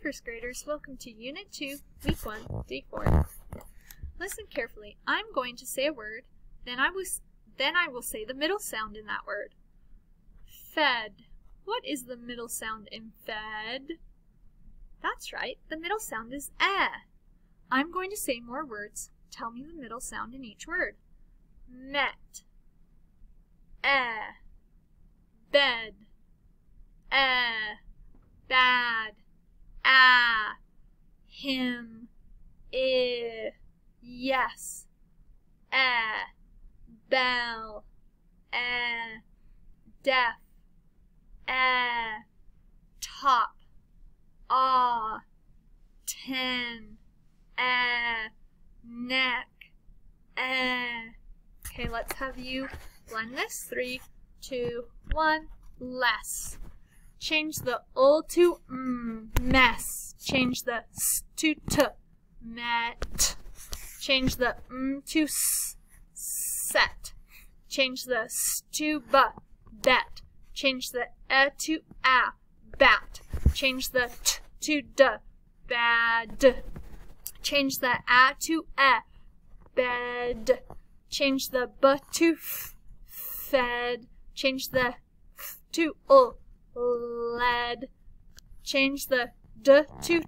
first graders, welcome to Unit 2, Week 1, Day 4. Listen carefully. I'm going to say a word, then I will say the middle sound in that word. Fed. What is the middle sound in fed? That's right, the middle sound is eh. I'm going to say more words. Tell me the middle sound in each word. Met. Bed. Bad. Him. Yes. Bell. Deaf. Top. 10. Neck. Okay, let's have you blend this. 3, 2, 1. Less. Change the to mess. Change the s to met. Change the to set. Change the s to bet. Change the to bat. Change the t to bad. Change the to bed. Change the b to fed. Change the f to led. Change the d to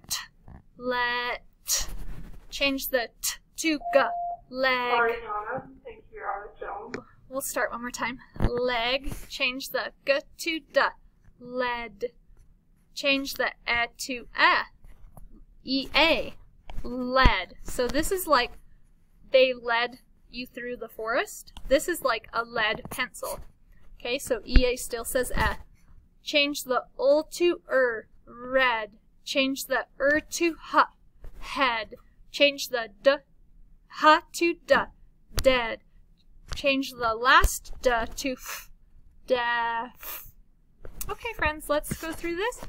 let. Change the t to leg. Sorry, Donna. Think you're out of film. We'll start one more time. Leg. Change the g to led. Change the to ea. Led. So this is like they led you through the forest. This is like a lead pencil. Okay, so ea still says Change the to red. Change the to head. Change the to dead. Change the last to deaf. Okay, friends, let's go through this.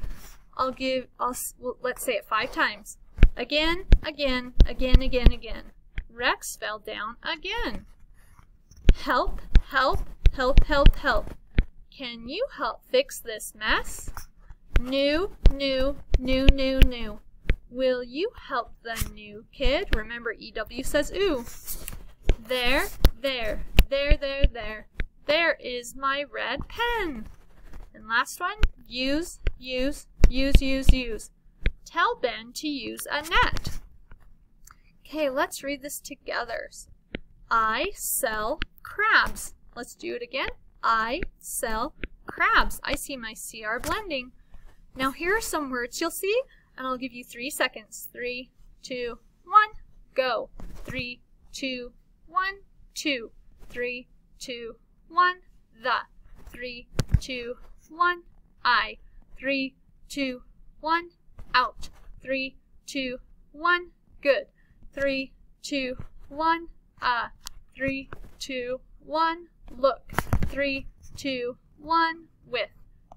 Let's say it 5 times. Again, again, again, again, again. Rex fell down again. Help, help, help, help, help. Can you help fix this mess? New, new, new, new, new. Will you help the new kid? Remember, EW says ooh. There, there, there, there, there. There is my red pen. And last one, use, use, use, use, use. Tell Ben to use a net. Okay, let's read this together. I sell crabs. Let's do it again. I sell crabs. I see my CR blending. Now here are some words you'll see, and I'll give you 3 seconds. 3, 2, 1, go. 3, 2, 1, 2. 3, 2, 1, the. 3, 2, 1, I. 3, 2, 1, out. 3, 2, 1, good. 3, 2, 1, 3, 2, 1, look. 3, 2, 1, with.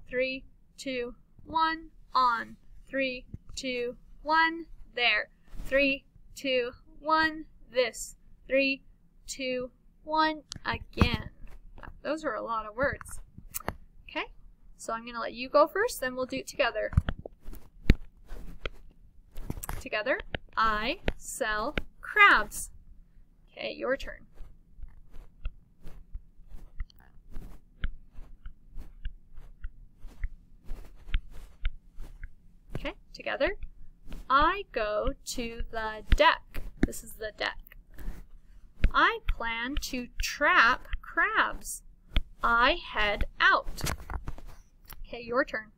3, 2, 1, on. 3, 2, 1, there. 3, 2, 1, this. 3, 2, 1, again. Those are a lot of words. Okay, so I'm going to let you go first, then we'll do it together. Together, I sell crabs. Okay, your turn. Okay, together, I go to the deck. This is the deck. I plan to trap crabs. I head out. Okay, your turn.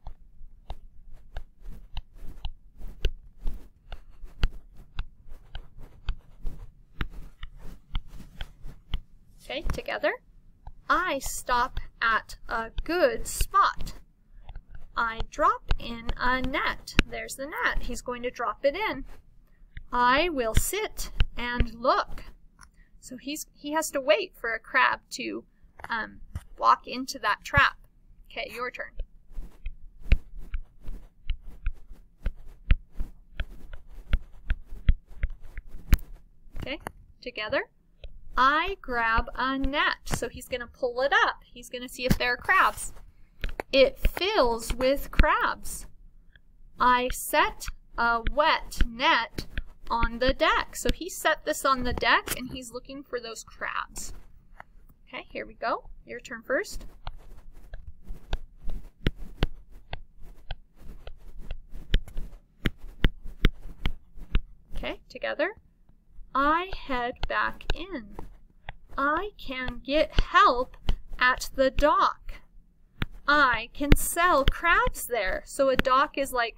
Okay, together. I stop at a good spot. I drop in a net. There's the net. He's going to drop it in. I will sit and look. So he has to wait for a crab to walk into that trap. Okay, your turn. Okay, together. I grab a net. So he's going to pull it up. He's going to see if there are crabs. It fills with crabs. I set a wet net on the deck. So he set this on the deck and he's looking for those crabs. Okay, here we go. Your turn first. Okay, together. I head back in. I can get help at the dock. I can sell crabs there. So a dock is like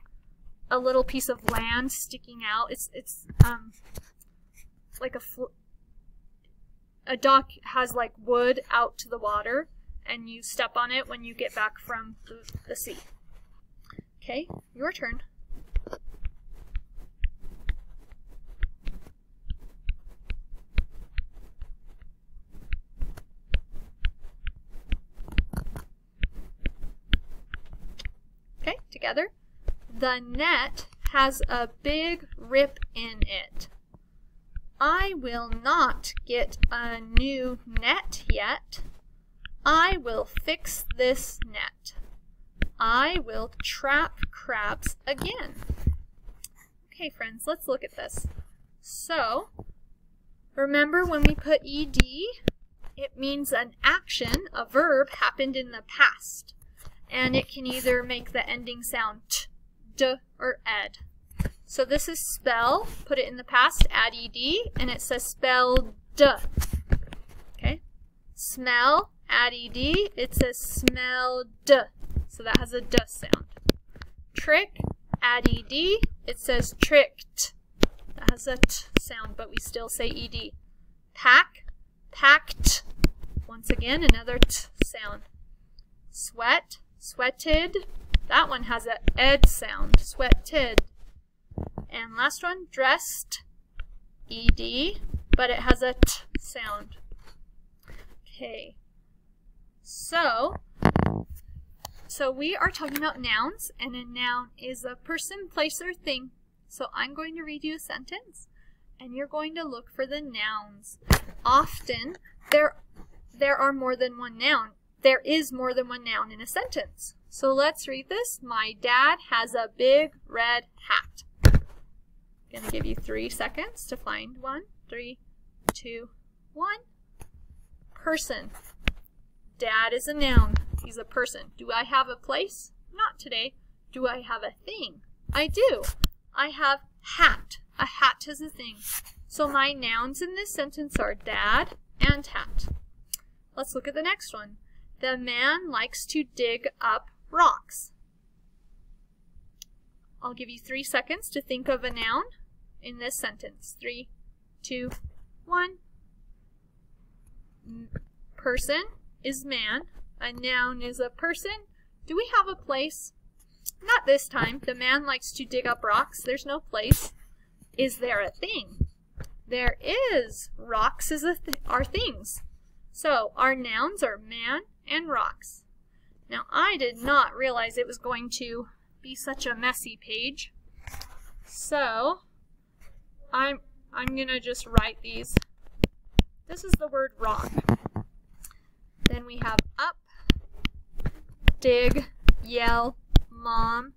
a little piece of land sticking out. It's like a dock has like wood out to the water, and you step on it when you get back from the sea. Okay, your turn. Okay, together. The net has a big rip in it. I will not get a new net yet. I will fix this net. I will trap crabs again. Okay, friends, let's look at this. So, remember when we put ed, it means an action, a verb, happened in the past. And it can either make the ending sound t, d, or ed. So this is spell, put it in the past, add ed, and it says spelled. Okay? Smell, add ed, it says smelled. So that has a d sound. Trick, add ed, it says tricked. That has a t sound, but we still say ed. Pack, packed. Once again, another t sound. Sweat, sweated. That one has an ed sound. Sweated. And last one, dressed, ed, but it has a t sound. Okay. So we are talking about nouns, and a noun is a person, place, or thing. So I'm going to read you a sentence, and you're going to look for the nouns. Often, there are more than one noun. There is more than one noun in a sentence. So let's read this. My dad has a big red hat. I'm going to give you 3 seconds to find one. 3, 2, 1. Person. Dad is a noun. He's a person. Do I have a place? Not today. Do I have a thing? I do. I have hat. A hat is a thing. So my nouns in this sentence are dad and hat. Let's look at the next one. The man likes to dig up rocks. I'll give you 3 seconds to think of a noun in this sentence. 3, 2, 1. Person is man. A noun is a person. Do we have a place? Not this time. The man likes to dig up rocks. There's no place. Is there a thing? There is. Rocks are things. So our nouns are man and rocks. Now I did not realize it was going to be such a messy page. So I'm gonna just write these. This is the word rock. Then we have up, dig, yell, mom,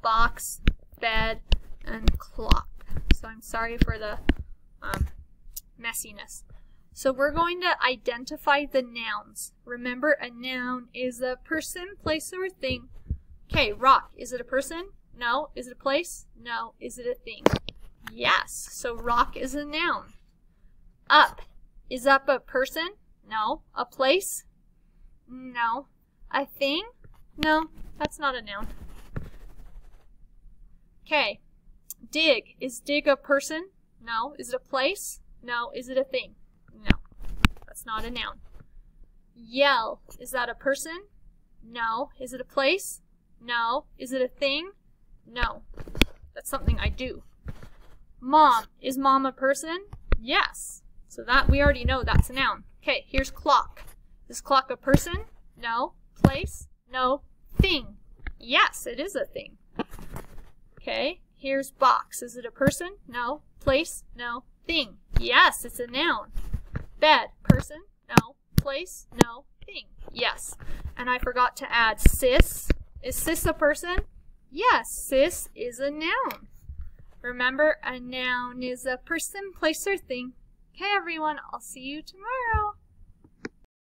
box, bed, and clock. So I'm sorry for the messiness. So we're going to identify the nouns. Remember, a noun is a person, place, or thing. Okay, rock. Is it a person? No. Is it a place? No. Is it a thing? Yes. So rock is a noun. Up. Is up a person? No. A place? No. A thing? No. That's not a noun. Okay. Dig. Is dig a person? No. Is it a place? No. Is it a thing? No. That's not a noun. Yell. Is that a person? No. Is it a place? No. Is it a thing? No. That's something I do. Mom. Is mom a person? Yes. So that we already know that's a noun. Okay, here's clock. Is clock a person? No. Place? No. Thing? Yes, it is a thing. Okay, here's box. Is it a person? No. Place? No. Thing? Yes, it's a noun. Bed. Person? No. Place? No. Thing? Yes. And I forgot to add sis. Is sis a person? Yes, sis is a noun. Remember, a noun is a person, place, or thing. Okay, everyone, I'll see you tomorrow.